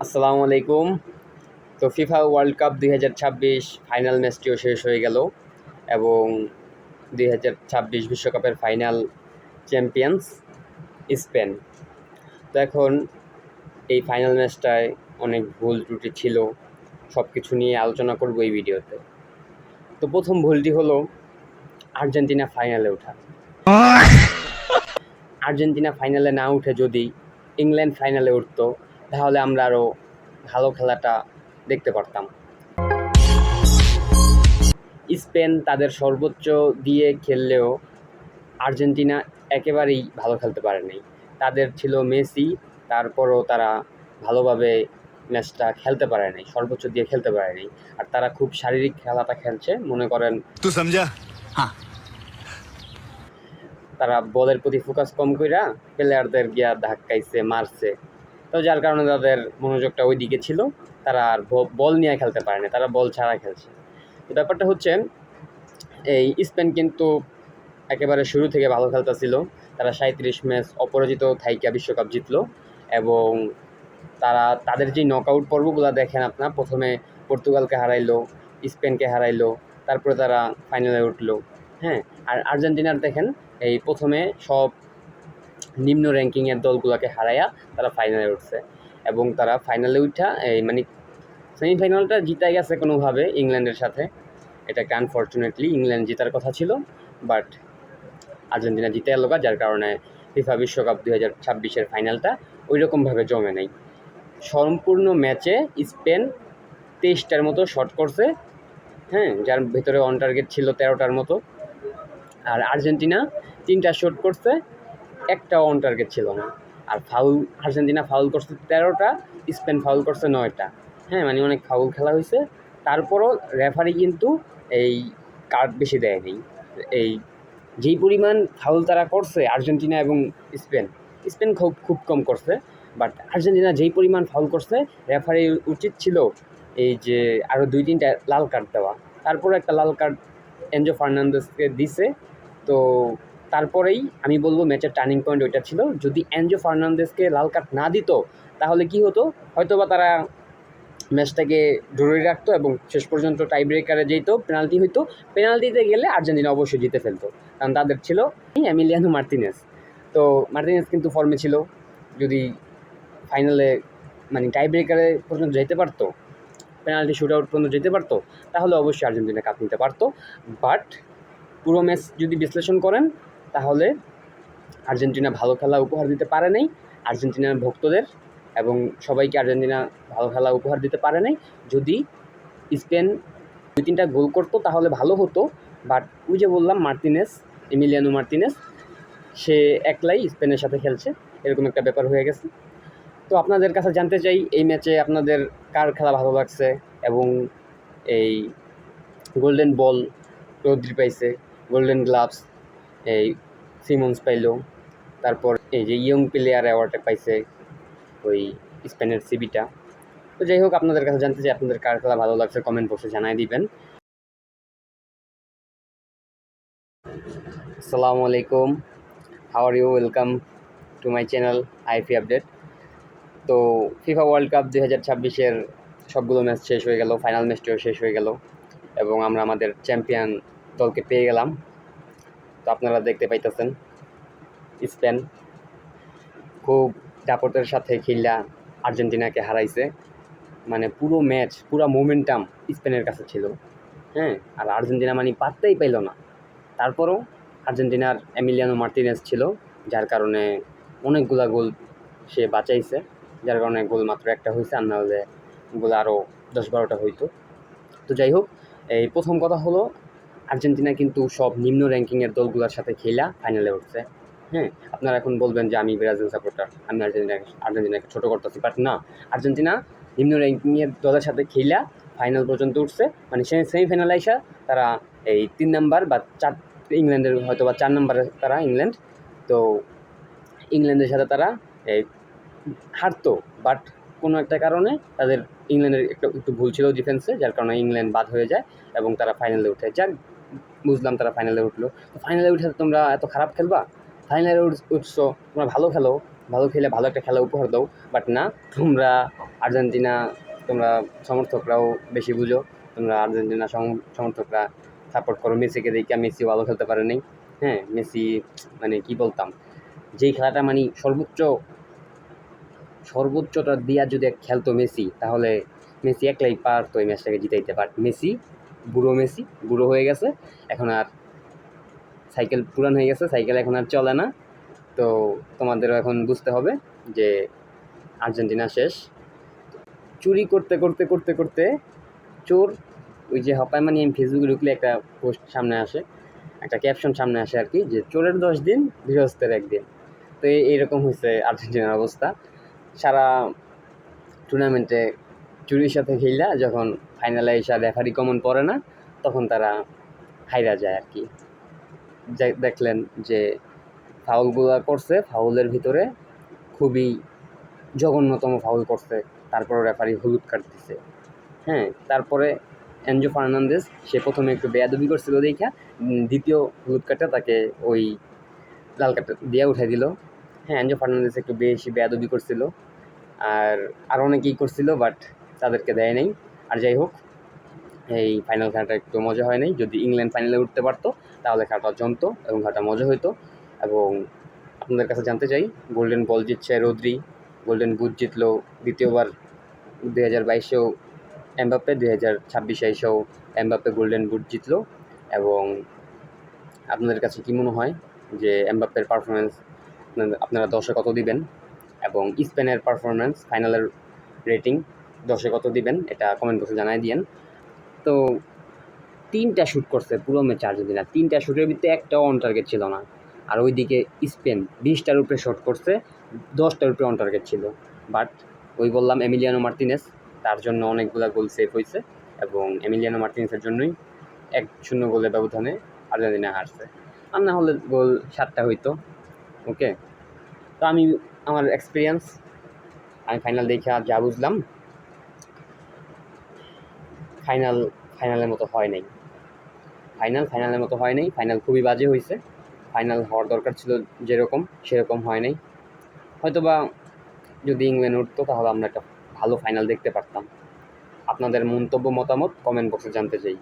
আসসালামু আলাইকুম। তো ফিফা ওয়ার্ল্ড কাপ ২০২৬ ফাইনাল ম্যাচটিও শেষ হয়ে গেল এবং ২০২৬ বিশ্বকাপের ফাইনাল চ্যাম্পিয়ন্স স্পেন। তো এখন এই ফাইনাল ম্যাচটায় অনেক ভুল ত্রুটি ছিল, সব কিছু নিয়ে আলোচনা করব এই ভিডিওতে। তো প্রথম ভুলটি হলো আর্জেন্টিনা ফাইনালে ওঠা। আর্জেন্টিনা ফাইনালে না উঠে যদি ইংল্যান্ড ফাইনালে উঠতো তাহলে আমরা আরও ভালো খেলাটা দেখতে পারতাম। স্পেন তাদের সর্বোচ্চ দিয়ে খেললেও আর্জেন্টিনা একেবারেই ভালো খেলতে পারেনি। তাদের ছিল মেসি, তারপরও তারা ভালোভাবে ম্যাচটা খেলতে পারে নাই, সর্বোচ্চ দিয়ে খেলতে পারেনি। আর তারা খুব শারীরিক খেলাটা খেলছে, মনে করেন तू समझा? हाँ। তারা বলের প্রতি ফোকাস কম কইরা প্লেয়ারদের গিয়া ধাক্কাইছে, মারছে। তো যার কারণে তাদের মনোযোগটা ওই দিকে ছিল, তারা আর বল নিয়ে খেলতে পারে না, তারা বল ছাড়া খেলছে। তো ব্যাপারটা হচ্ছে এই স্পেন কিন্তু একেবারে শুরু থেকে ভালো খেলতেছিল। তারা ৩৭ ম্যাচ অপরাজিত থাইকা বিশ্বকাপ জিতলো এবং তাদের যে নকআউট পর্বগুলো দেখেন আপনার, প্রথমে পর্তুগালকে হারাইলো, স্পেনকে হারাইলো, তারপরে তারা ফাইনালে উঠলো। হ্যাঁ, আর আর্জেন্টিনার দেখেন এই প্রথমে সব নিম্ন র্যাঙ্কিংয়ের দলগুলোকে হারাইয়া তারা ফাইনালে উঠছে এবং তারা ফাইনালে উঠা মানে সেমিফাইনালটা জিতে গেছে কোনোভাবে ইংল্যান্ডের সাথে। এটাকে আনফর্চুনেটলি ইংল্যান্ড জেতার কথা ছিল, বাট আর্জেন্টিনা জিতে গেল, যার কারণে ফিফা বিশ্বকাপ ২০২৬-এর ফাইনালটা ওই রকমভাবে জমে নেই। সম্পূর্ণ ম্যাচে স্পেন ২৩টার মতো শট করছে, হ্যাঁ, যার ভেতরে অন টার্গেট ছিল ১৩টার মতো। আর আর্জেন্টিনা ৩টা শট করছে, একটা অন টার্গেট ছিল না। আর আর্জেন্টিনা ফাউল করছে ১৩টা, স্পেন ফাউল করছে ৯টা। হ্যাঁ, মানে অনেক ফাউল খেলা হয়েছে। তারপরও রেফারি কিন্তু এই কার্ড বেশি দেয়নি। এই যেই পরিমাণ ফাউল তারা করছে আর্জেন্টিনা এবং স্পেন খুব কম করছে, বাট আর্জেন্টিনা যেই পরিমাণ ফাউল করছে রেফারি উচিত ছিল এই যে আরও ২-৩টা লাল কার্ড দেওয়া। তারপরে একটা লাল কার্ড এনজো ফার্নান্দেজকে দিছে। তো তারপরেই আমি বলবো ম্যাচের টার্নিং পয়েন্ট ওইটা ছিল। যদি এনজো ফার্নান্দেজকে লাল কার্ড না দিত তাহলে কি হতো, হয়তোবা তারা ম্যাচটাকে ধরে রাখতো এবং শেষ পর্যন্ত টাই ব্রেকারে যেত, পেনাল্টি হইতো। পেনাল্টিতে গেলে আর্জেন্টিনা অবশ্যই জিতে ফেলতো, কারণ তাদের ছিল এমিলিয়ানো মার্তিনেজ। তো মার্তিনেজ কিন্তু ফর্মে ছিল, যদি ফাইনালে মানে টাই ব্রেকারে পর্যন্ত যেতে পারতো, পেনাল্টি শুট আউট পর্যন্ত যেতে পারতো, তাহলে অবশ্যই আর্জেন্টিনা কাপ নিতে পারতো। বাট পুরো ম্যাচ যদি বিশ্লেষণ করেন তাহলে আর্জেন্টিনা ভালো খেলা উপহার দিতে পারে নাই আর্জেন্টিনার ভক্তদের, এবং সবাইকে আর্জেন্টিনা ভালো খেলা উপহার দিতে পারে নাই। যদি স্পেন ২-৩টা গোল করতো তাহলে ভালো হতো, বাট ওই যে বললাম এমিলিয়ানো মার্তিনেজ সে একলাই স্পেনের সাথে খেলছে, এরকম একটা ব্যাপার হয়ে গেছে। তো আপনাদের কাছে জানতে চাই এই ম্যাচে আপনাদের কার খেলা ভালো লাগছে, এবং এই গোল্ডেন বল রদ্রি পাইছে, গোল্ডেন গ্লাভস এই সিমন্স পাইলো, তারপর এই যে ইয়ং প্লেয়ার অ্যাওয়ার্ডটা পাইছে ওই স্পেনের সিবিটা। তো যাই হোক, আপনাদের কাছে জানতে চাই আপনাদের কার খেলা ভালো লাগছে, কমেন্ট বক্সে জানাই দিবেন। আসসালামু আলাইকুম, how are you, welcome to my channel IFA update. তো ফিফা ওয়ার্ল্ড কাপ ২০২৬-এর সবগুলো ম্যাচ শেষ হয়ে গেল, ফাইনাল ম্যাচটিও শেষ হয়ে গেল এবং আমরা আমাদের চ্যাম্পিয়ন দলকে পেয়ে গেলাম। তো আপনারা দেখতে পাইতেছেন স্পেন খুব দাপটের সাথে খেলা আর্জেন্টিনাকে হারাইছে। মানে পুরো ম্যাচ, পুরো মোমেন্টাম স্পেনের কাছে ছিল। হ্যাঁ, আর আর্জেন্টিনা মানে পাত্তাই পাইল না। তারপরও আর্জেন্টিনার এমিলিয়ানো মার্তিনেজ ছিল, যার কারণে অনেকগুলা গোল সে বাঁচাইছে, যার কারণে গোল মাত্র একটা হয়েছে, আর নাহলে গোল আরও ১০-১২টা হইতো। তো যাই হোক, এই প্রথম কথা হলো আর্জেন্টিনা কিন্তু সব নিম্ন র্যাঙ্কিংয়ের দলগুলোর সাথে খেলা ফাইনালে উঠছে। হ্যাঁ, আপনারা এখন বলবেন যে আমি ব্রাজিল সাপোর্টার, আমি আর্জেন্টিনাকে ছোটো করতেছি, বাট না, আর্জেন্টিনা নিম্ন র্যাঙ্কিংয়ের দলের সাথে খেলা ফাইনাল পর্যন্ত উঠছে। মানে সেমিফাইনালে আসা তারা এই ৩ নাম্বার বা ৪, ইংল্যান্ডের হয়তো বা ৪ নাম্বারে তারা ইংল্যান্ড, তো ইংল্যান্ডের সাথে তারা এই হারতো, বাট কোনো একটা কারণে তাদের ইংল্যান্ডের একটু ভুল ছিল ডিফেন্সে, যার কারণে ইংল্যান্ড বাদ হয়ে যায় এবং তারা ফাইনালে উঠে। যাক, বুঝলাম তারা ফাইনালে উঠলো। তো ফাইনালে উঠে তোমরা এত খারাপ খেলবা? ফাইনালে উঠছো, তোমরা ভালো খেলো, ভালো খেলে ভালো একটা খেলা উপহার দাও, বাট না, তোমরা আর্জেন্টিনা তোমরা সমর্থকরাও বেশি বুঝো, তোমরা আর্জেন্টিনা সমর্থকরা সাপোর্ট করো মেসিকে, দেখে মেসি ভালো খেলতে পারে নাই। হ্যাঁ, মেসি মানে কি বলতাম, যেই খেলাটা মানে সর্বোচ্চটা দিয়া যদি খেলতো মেসি, তাহলে মেসি একলাই পারতো এই ম্যাচটাকে জিতাইতে। পারত মেসি বুড়ো হয়ে গেছে, এখন আর সাইকেল পুরান হয়ে গেছে, সাইকেল এখন আর চলে না। তো তোমাদেরও এখন বুঝতে হবে যে আর্জেন্টিনা শেষ। চুরি করতে করতে করতে করতে চোর, ওই যে হপায় মানে আমি ফেসবুকে ঢুকলে একটা পোস্ট সামনে আসে, একটা ক্যাপশন সামনে আসে আর কি, যে চোরের 10 দিন গৃহস্থের 1 দিন। তো এইরকম হয়েছে আর্জেন্টিনার অবস্থা। সারা টুর্নামেন্টে চুরির সাথে খেলা, যখন ফাইনালে এসে রেফারি কমন পড়ে না, তখন তারা হাইরা যায় আর কি। দেখলেন যে ফাউলগুলো করছে, ফাউলের ভিতরে খুবই জঘন্যতম ফাউল করছে, তারপরে রেফারি হলুদ কার্ড দিছে। হ্যাঁ, তারপরে এনজো ফার্নান্দেজ, সে প্রথমে একটু বেয়াদবি করছিল দেখা, দ্বিতীয় হলুদ কার্ডটা তাকে ওই লাল কার্ডটা দিয়ে উঠাই দিল। হ্যাঁ, এনজো ফার্নান্দেজ একটু বেশি বেয়াদবি করছিল, আর অনেকেই করছিল, বাট তাদেরকে দেয় নাই। আর যাই হোক, এই ফাইনাল খেলাটা একটু মজা হয় নাই। যদি ইংল্যান্ড ফাইনালে উঠতে পারতো, তাহলে খেলাটা জমতো এবং খেলাটা মজা হইতো। এবং আপনাদের কাছে জানতে চাই, গোল্ডেন বল জিতছে রদ্রি, গোল্ডেন বুট জিতলো দ্বিতীয়বার 2022-এও এমবাপ্পে, 2026 এসেও এমবাপ্পে গোল্ডেন বুট জিতলো। এবং আপনাদের কাছে কী মনে হয় যে এমবাপ্পের পারফরমেন্স আপনারা 10-এ কত দিবেন, এবং স্পেনের পারফরমেন্স ফাইনালের রেটিং 10-এ কত দিবেন, এটা কমেন্ট বক্সে জানাই দিয়েন। তো 3টা শ্যুট করছে পুরো ম্যাচে আর্জেন্টিনা, 3টা শ্যুটের ভিতরে একটাও অন টার্গেট ছিল না। আর ওইদিকে স্পেন 20টার উপরে শট করছে, 10টার উপরে অন টার্গেট ছিল। বাট ওই বললাম এমিলিয়ানো মার্তিনেস, তার জন্য অনেকগুলো গোল সেভ হয়েছে, এবং এমিলিয়ানো মার্তিনেসের জন্যই 1-0 গোলের ব্যবধানে আর্জেন্টিনা হারছে। আর না হলে গোল 7টা হইতো। ওকে, তো আমার এক্সপিরিয়েন্স, আমি ফাইনাল দেখে যা বুঝলাম, ফাইনালের মতো হয় নাই। ফাইনালের মতো হয় নাই, ফাইনাল খুবই বাজে হয়েছে। ফাইনাল হওয়ার দরকার ছিল যেরকম, সেরকম হয় নাই। হয়তোবা যদি ইংল্যান্ড উঠতো, তাহলে আমরা একটা ভালো ফাইনাল দেখতে পারতাম। আপনাদের মন্তব্য মতামত কমেন্ট বক্সে জানতে চাই।